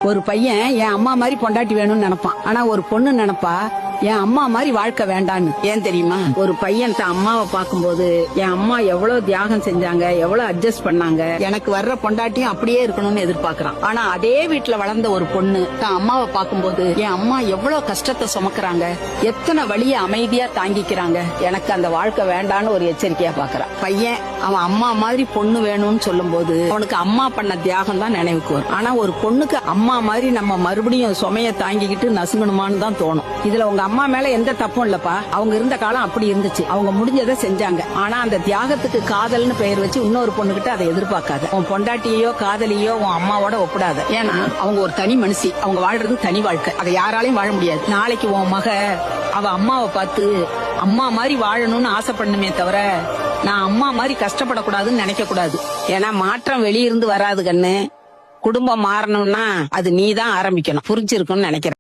ஒரு பையன் என் அம்மா மாதிரி பொண்டாட்டி வேணும்னு நினைப்பான். ஆனா ஒரு பொண்ணு நினைப்பா என் அம்மா மாதிரி வாழ்க்கை வேண்டான்னு. ஏன் தெரியுமா? ஒரு பையன் தன் அம்மாவை பார்க்கும்போது என் அம்மா எவ்வளவு தியாகம் செஞ்சாங்க, எவ்வளவு அட்ஜஸ்ட் பண்ணாங்க, எனக்கு வர்ற பொண்டாட்டியும் அப்படியே இருக்கணும்னு எதிர்பார்க்கறான். ஆனா அதே வீட்டுல வளர்ந்த ஒரு பொண்ணு தன் அம்மாவை பார்க்கும்போது என் அம்மா எவ்வளவு கஷ்டத்தை சுமக்குறாங்க, எத்தனை வழிய அமைதியா தாங்கிக்கிறாங்க, எனக்கு அந்த வாழ்க்கை வேண்டான்னு ஒரு எச்சரிக்கையா பாக்குறான். பையன் அவன் அம்மா மாதிரி பொண்ணு வேணும்னு சொல்லும் போது அவனுக்கு அம்மா பண்ண தியாகம் தான் நினைவுக்கு வரும். ஆனா ஒரு பொண்ணுக்கு அம்மா மாதிரி நம்ம மறுபடியும் சுமைய தாங்கிக்கிட்டு நசுங்கணுமான்னு தான் தோணும். இதுல உங்க அம்மா மேல எந்த தப்பும் இல்லப்பா. அவங்க இருந்த காலம் அப்படி இருந்துச்சு, அவங்க முடிஞ்சதை செஞ்சாங்க. ஆனா அந்த தியாகத்துக்கு காதல்னு பெயர் வச்சு இன்னொரு பொண்ணுகிட்ட அதை எதிர்பார்க்காத. உன் பொண்டாட்டியோ காதலியோ உன் அம்மாவோட ஒப்பிடாத. ஏன்னா அவங்க ஒரு தனி மனுஷி, அவங்க வாழ்றது தனி வாழ்க்கை, அதை யாராலையும் வாழ முடியாது. நாளைக்கு உன் மக அவ அம்மாவை பார்த்து அம்மா மாதிரி வாழணும்னு ஆசைப்படணுமே தவிர நான் அம்மா மாதிரி கஷ்டப்படக்கூடாதுன்னு நினைக்க கூடாது. ஏன்னா மாற்றம் வெளியிருந்து வராது கண்ணு. குடும்பம் மாறணும்னா அது நீதான் ஆரம்பிக்கணும். புரிஞ்சிருக்கும்னு நினைக்கிறேன்.